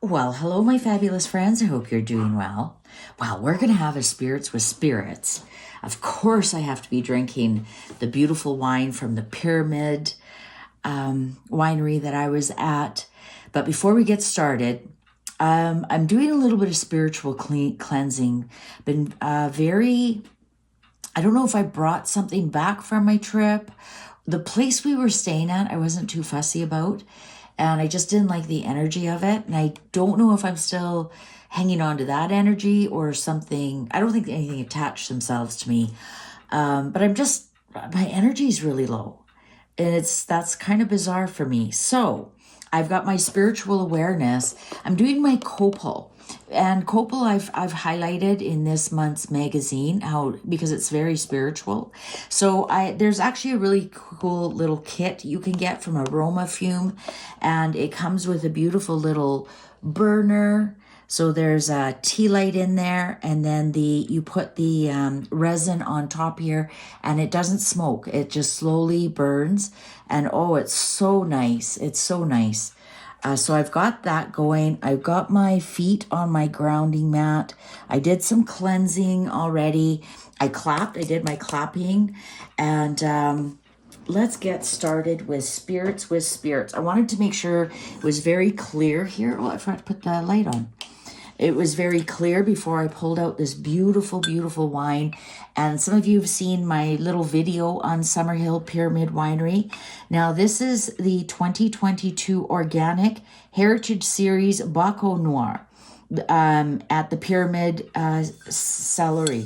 Well, hello, my fabulous friends. I hope you're doing well. Well, we're going to have a Spirits with Spirits. Of course, I have to be drinking the beautiful wine from the Pyramid winery that I was at. But before we get started, I'm doing a little bit of spiritual cleansing. Been I don't know if I brought something back from my trip. The place we were staying at, I wasn't too fussy about, and I just didn't like the energy of it. And I don't know if I'm still hanging on to that energy or something. I don't think anything attached themselves to me. But my energy is really low. And that's kind of bizarre for me. So I've got my spiritual awareness. I'm doing my copal. And copal I've highlighted in this month's magazine because it's very spiritual. So there's actually a really cool little kit you can get from Aroma Fume, and it comes with a beautiful little burner. So there's a tea light in there, and then you put the resin on top here, and it doesn't smoke. It just slowly burns, and oh, it's so nice. It's so nice. So I've got that going. I've got my feet on my grounding mat. I did some cleansing already. I did my clapping, and let's get started with Spirits with Spirits. I wanted to make sure it was very clear here. Oh, I forgot to put the light on. It was very clear before I pulled out this beautiful, beautiful wine. And some of you have seen my little video on Summerhill Pyramid Winery. Now, this is the 2022 Organic Heritage Series Baco Noir at the Pyramid Celery.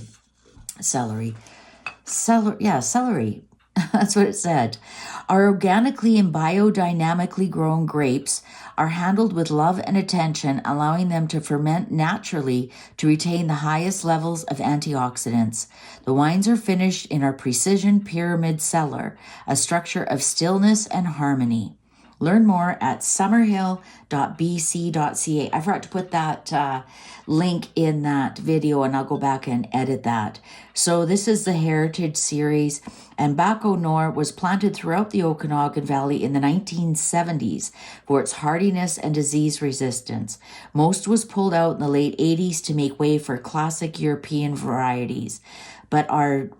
That's what it said. Our organically and biodynamically grown grapes are handled with love and attention, allowing them to ferment naturally to retain the highest levels of antioxidants. The wines are finished in our precision pyramid cellar, a structure of stillness and harmony. Learn more at summerhill.bc.ca. I forgot to put that link in that video, and I'll go back and edit that. So this is the Heritage Series, and Baco Noir was planted throughout the Okanagan Valley in the 1970s for its hardiness and disease resistance. Most was pulled out in the late 80s to make way for classic European varieties. But our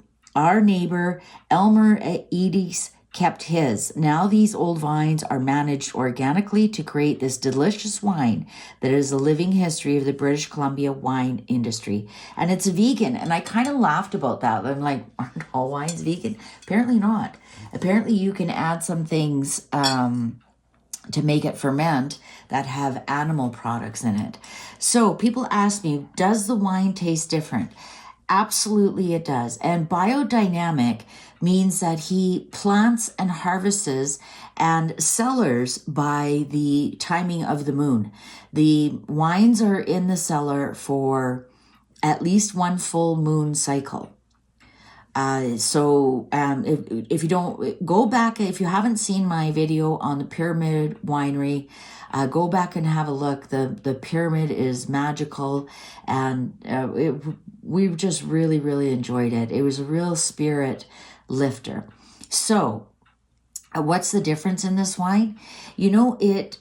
neighbor, Elmer Edis, kept his. Now these old vines are managed organically to create this delicious wine that is a living history of the British Columbia wine industry. And it's vegan. And I kind of laughed about that. I'm like, aren't all wines vegan? Apparently not. Apparently you can add some things to make it ferment that have animal products in it. So people ask me, does the wine taste different? Absolutely it does. And biodynamic means that he plants and harvests and cellars by the timing of the moon. The wines are in the cellar for at least one full moon cycle. If you don't go back, if you haven't seen my video on the Pyramid Winery, go back and have a look. The pyramid is magical, and we just really, really enjoyed it. It was a real spirit lifter. So, what's the difference in this wine? It's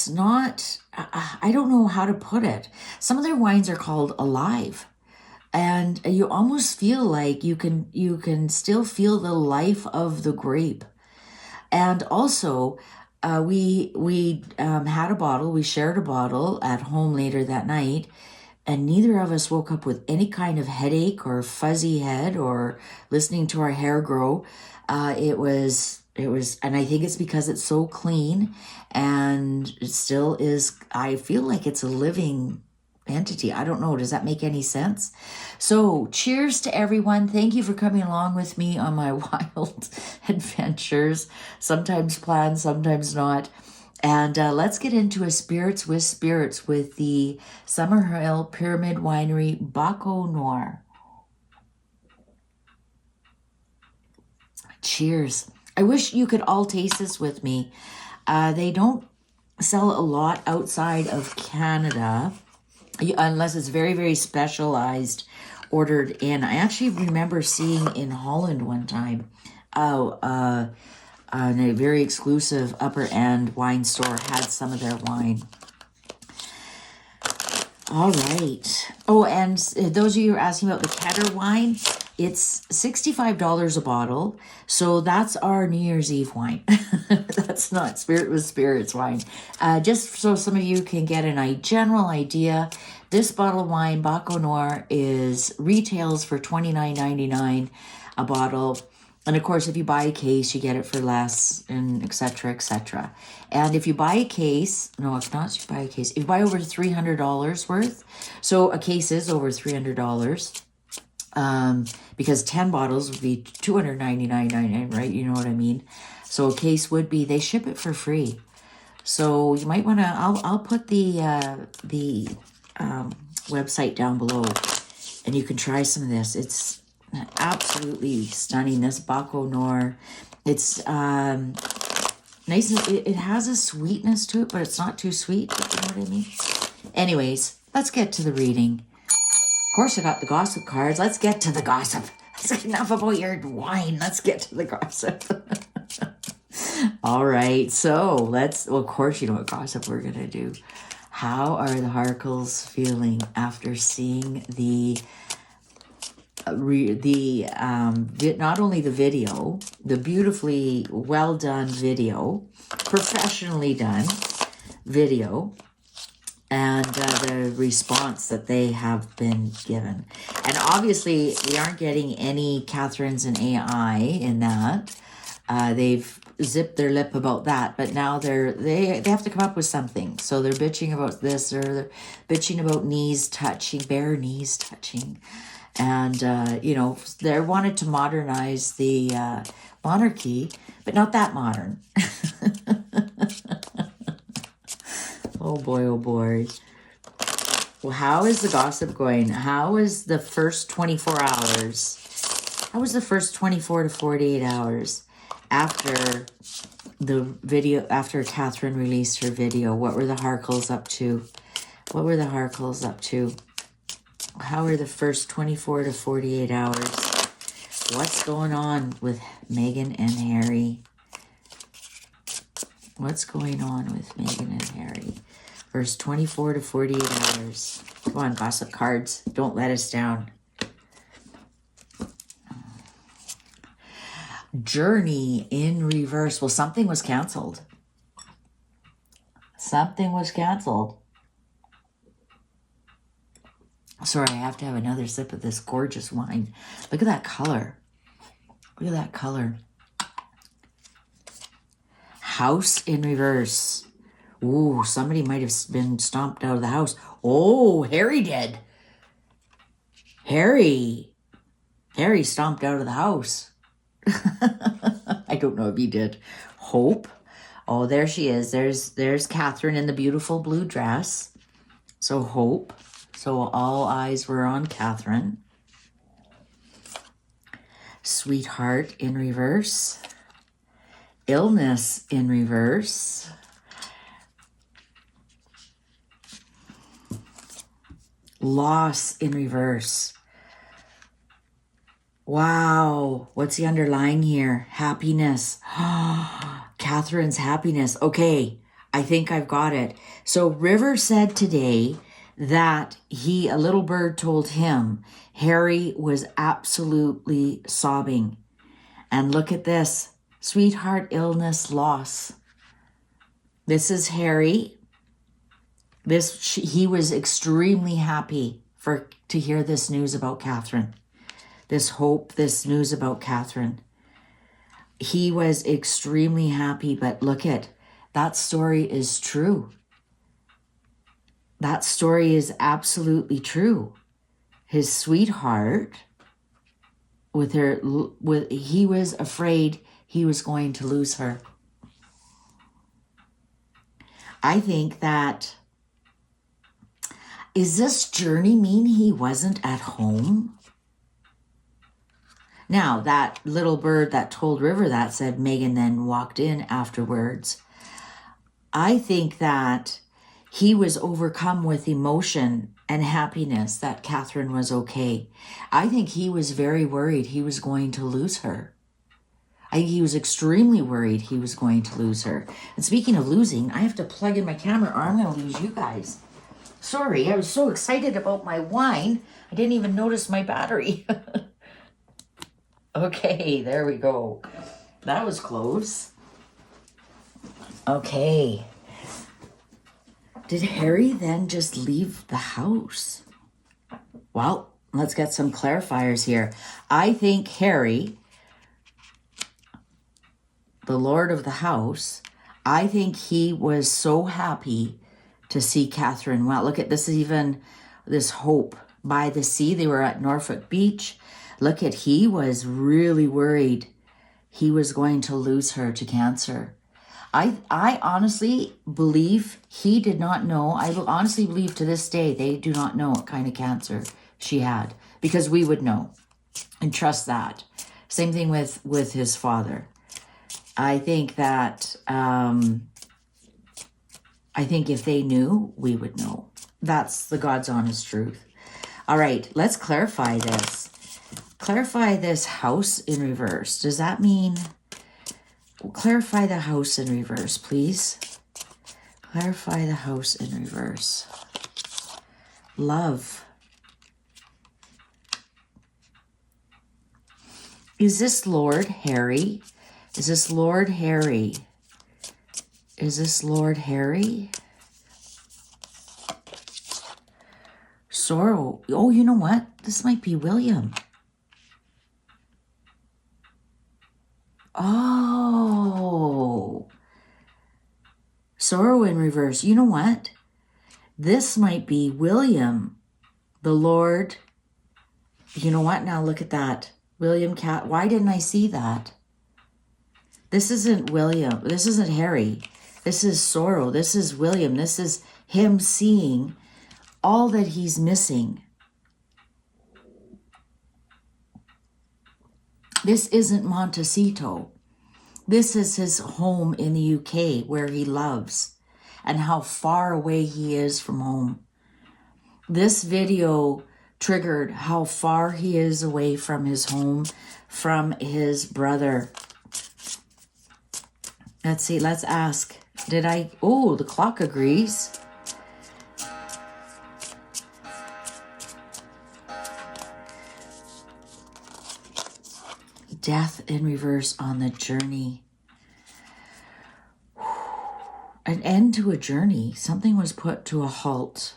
not. I don't know how to put it. Some of their wines are called alive. And you almost feel like you can still feel the life of the grape. And also, we had a bottle. We shared a bottle at home later that night, and neither of us woke up with any kind of headache or fuzzy head or listening to our hair grow. It was, and I think it's because it's so clean, and it still is. I feel like it's a living entity. I don't know. Does that make any sense? So cheers to everyone. Thank you for coming along with me on my wild adventures. Sometimes planned, sometimes not. And let's get into a Spirits with Spirits with the Summerhill Pyramid Winery Baco Noir. Cheers. I wish you could all taste this with me. They don't sell a lot outside of Canada, unless it's very, very specialized, ordered in. I actually remember seeing in Holland one time and a very exclusive upper end wine store had some of their wine. All right. Oh, and those of you who are asking about the Keter wine, it's $65 a bottle. So that's our New Year's Eve wine. That's not Spirit with Spirits wine. Just so some of you can get a general idea, this bottle of wine, Baco Noir, retails for $29.99 a bottle. And of course, if you buy a case, you get it for less, and etc., etc. And if you buy a case, no, if not, if you buy a case, if you buy over $300 worth, so a case is over $300, because 10 bottles would be $299.99, right? You know what I mean? So a case would be, they ship it for free. So you might want to, I'll put the website down below, and you can try some of this. It's absolutely stunning, this Baco Noir. It's nice, and it has a sweetness to it, but it's not too sweet, if you know what I mean. Anyways, let's get to the reading. Of course, I got the gossip cards. Let's get to the gossip. That's enough about your wine. Let's get to the gossip. All right, so well, of course, you know what gossip we're going to do. How are the Harkles feeling after seeing not only the video, the beautifully well done video, professionally done video, and the response that they have been given. And obviously, we aren't getting any Catherine's and AI in that. They've zipped their lip about that, but now they have to come up with something. So they're bitching about this, or they're bitching about bare knees touching. And, they wanted to modernize the monarchy, but not that modern. Oh boy, oh boy. Well, how is the gossip going? How is the first 24 hours? How was the first 24 to 48 hours after the video, after Catherine released her video? What were the Harkles up to? What were the Harkles up to? How are the first 24 to 48 hours? What's going on with Meghan and Harry? What's going on with Meghan and Harry? First 24 to 48 hours. Come on, gossip cards. Don't let us down. Journey in reverse. Well, something was canceled. Something was canceled. Sorry, I have to have another sip of this gorgeous wine. Look at that color. Look at that color. House in reverse. Ooh, somebody might have been stomped out of the house. Oh, Harry did. Harry stomped out of the house. I don't know if he did. Hope. Oh, there she is. There's Catherine in the beautiful blue dress. So Hope. So all eyes were on Catherine. Sweetheart in reverse. Illness in reverse. Loss in reverse. Wow. What's the underlying here? Happiness. Catherine's happiness. Okay, I think I've got it. So River said today that a little bird told him Harry was absolutely sobbing. And look at this. Sweetheart, illness, loss. This is Harry. He was extremely happy to hear this news about Catherine. This news about Catherine. He was extremely happy, but look at that story is true. That story is absolutely true. His sweetheart, he was afraid he was going to lose her. I think that, is this journey mean he wasn't at home? Now, that little bird that told River that said Meghan then walked in afterwards. I think that he was overcome with emotion and happiness that Catherine was okay. I think he was very worried he was going to lose her. He was extremely worried he was going to lose her. And speaking of losing, I have to plug in my camera or I'm going to lose you guys. Sorry, I was so excited about my wine. I didn't even notice my battery. Okay, there we go. That was close. Okay. Did Harry then just leave the house? Well, let's get some clarifiers here. I think Harry, the Lord of the house, I think he was so happy to see Catherine. Well, look at this, even this hope by the sea. They were at Norfolk Beach. Look at, he was really worried he was going to lose her to cancer. I honestly believe he did not know. I honestly believe to this day they do not know what kind of cancer she had, because we would know and trust that. Same thing with his father. I think that, I think if they knew, we would know. That's the God's honest truth. All right, let's clarify this. Clarify this house in reverse. Does that mean, clarify the house in reverse, please? Clarify the house in reverse. Love. Is this Lord Harry? Is this Lord Harry? Is this Lord Harry? Sorrow. Oh, you know what? This might be William. Oh. Sorrow in reverse. You know what? This might be William, the Lord. You know what? Now look at that. William Cat. Why didn't I see that? This isn't William. This isn't Harry. This is sorrow. This is William. This is him seeing all that he's missing. This isn't Montecito. This is his home in the UK where he loves and how far away he is from home. This video triggered how far he is away from his home, from his brother. Let's see, let's ask. Did I, oh, the clock agrees. Death in reverse on the journey. An end to a journey. Something was put to a halt.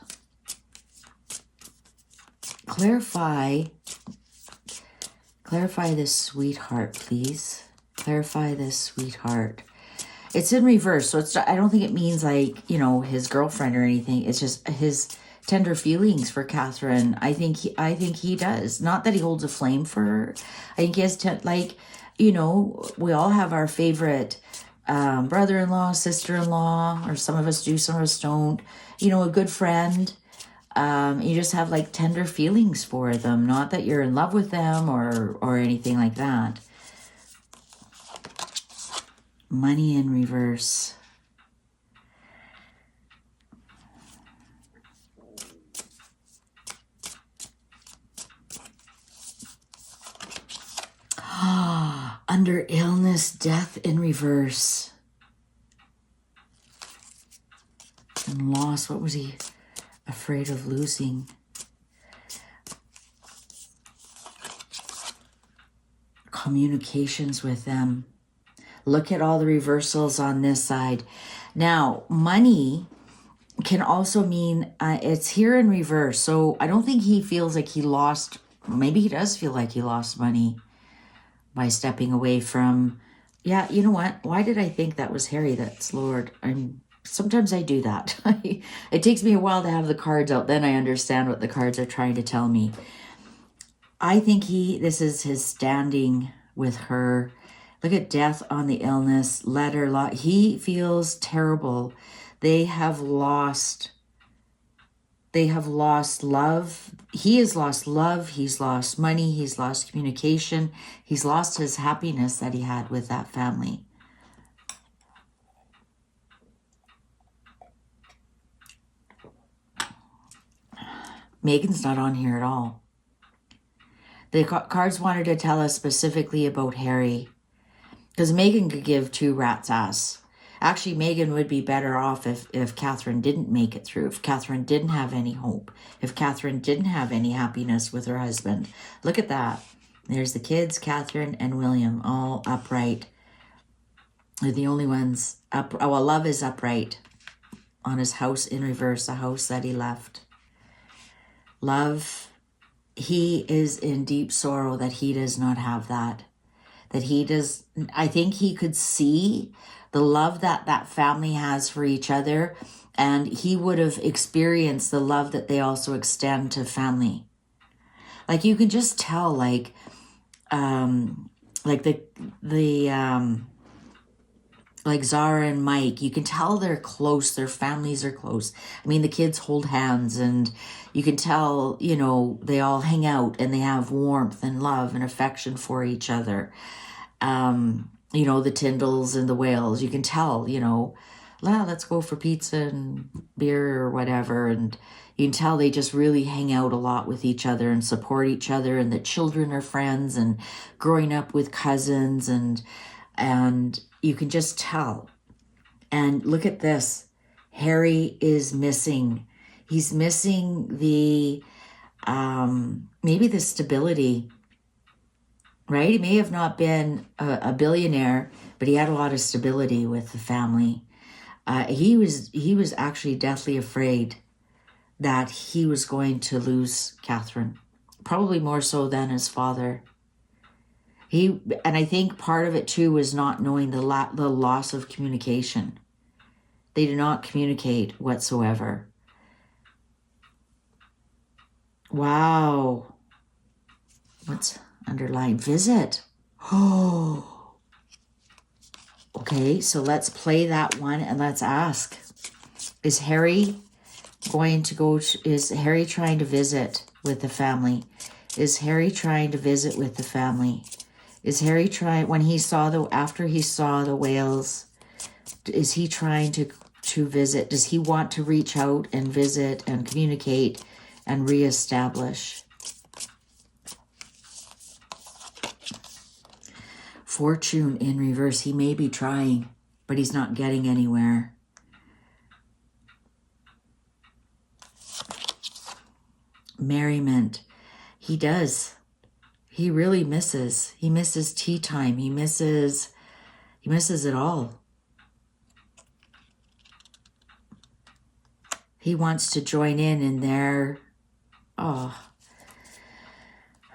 Clarify this sweetheart, please. Clarify this sweetheart. It's in reverse, so it's. I don't think it means like, you know, his girlfriend or anything. It's just his tender feelings for Catherine. I think he does. Not that he holds a flame for her. I think he has like, you know, we all have our favorite brother-in-law, sister-in-law, or some of us do, some of us don't. You know, a good friend. You just have like tender feelings for them. Not that you're in love with them or anything like that. Money in reverse. Under illness, death in reverse. And loss. What was he afraid of losing? Communications with them. Look at all the reversals on this side. Now, money can also mean it's here in reverse. So I don't think he feels like he lost. Maybe he does feel like he lost money by stepping away from. Yeah, you know what? Why did I think that was Harry? That's Lord. Sometimes I do that. It takes me a while to have the cards out. Then I understand what the cards are trying to tell me. I think this is his standing with her. Look at death on the illness, letter lot. He feels terrible. They have lost love. He has lost love. He's lost money. He's lost communication. He's lost his happiness that he had with that family. Megan's not on here at all. The cards wanted to tell us specifically about Harry. Because Megan could give two rats' ass. Actually, Megan would be better off if Catherine didn't make it through, if Catherine didn't have any hope, if Catherine didn't have any happiness with her husband. Look at that. There's the kids, Catherine and William, all upright. They're the only ones up. Oh, well, love is upright on his house in reverse, a house that he left. Love, he is in deep sorrow that he does not have that. That he does, I think he could see the love that that family has for each other, and he would have experienced the love that they also extend to family. Like you can just tell, like like Zara and Mike, you can tell they're close, their families are close. I mean, the kids hold hands, and you can tell, you know, they all hang out and they have warmth and love and affection for each other. You know, the Tyndalls and the Whales, you can tell, you know, let's go for pizza and beer or whatever. And you can tell they just really hang out a lot with each other and support each other, and the children are friends and growing up with cousins, and you can just tell. And look at this. Harry is missing. He's missing the, maybe the stability, right? He may have not been a billionaire, but he had a lot of stability with the family. He was actually deathly afraid that he was going to lose Catherine, probably more so than his father. And I think part of it too was not knowing the loss of communication. They did not communicate whatsoever. Wow. What's underlined? Visit. Oh. Okay, so let's play that one and let's ask. Is Harry going to go? Is Harry trying to visit with the family? Is Harry trying to visit with the family? Is Harry trying, when he saw after he saw the Whales, is he trying to visit? Does he want to reach out and visit and communicate and reestablish? Fortune in reverse. He may be trying, but he's not getting anywhere. Merriment. He does. He really misses. He misses tea time. He misses it all. He wants to join in their, oh,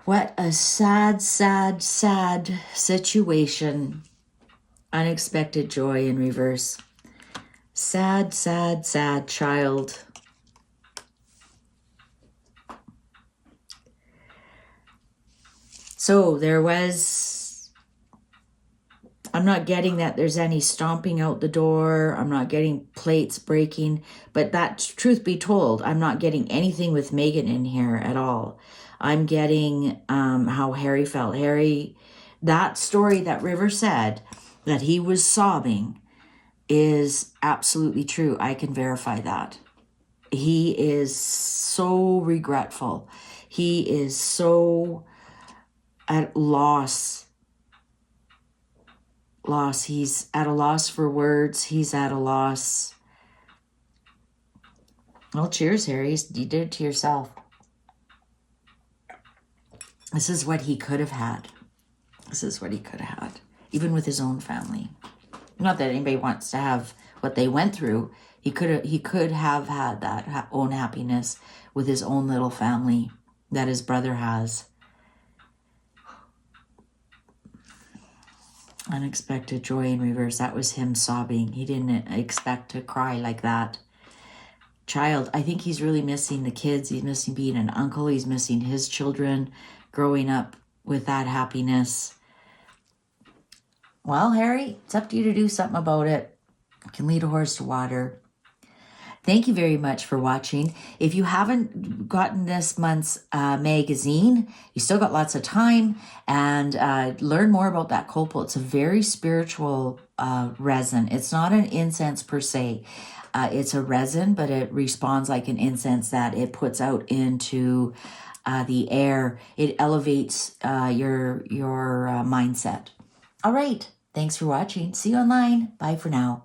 what a sad, sad, sad situation. Unexpected joy in reverse. Sad, sad, sad child. So there was, I'm not getting that there's any stomping out the door. I'm not getting plates breaking. But that, truth be told, I'm not getting anything with Megan in here at all. I'm getting how Harry felt. Harry, that story that River said, that he was sobbing, is absolutely true. I can verify that. He is so regretful. He is so at loss. He's at a loss for words. He's at a loss. Well, cheers, Harry. You did it to yourself. This is what he could have had. This is what he could have had, even with his own family. Not that anybody wants to have what they went through. He could have had that own happiness with his own little family that his brother has. Unexpected joy in reverse. That was him sobbing. He didn't expect to cry like that. Child, I think he's really missing the kids. He's missing being an uncle. He's missing his children growing up with that happiness. Well, Harry, it's up to you to do something about it. You can lead a horse to water. Thank you very much for watching. If you haven't gotten this month's magazine, you still got lots of time, and learn more about that copal. It's a very spiritual resin. It's not an incense per se. It's a resin, but it responds like an incense that it puts out into the air. It elevates your mindset. All right. Thanks for watching. See you online. Bye for now.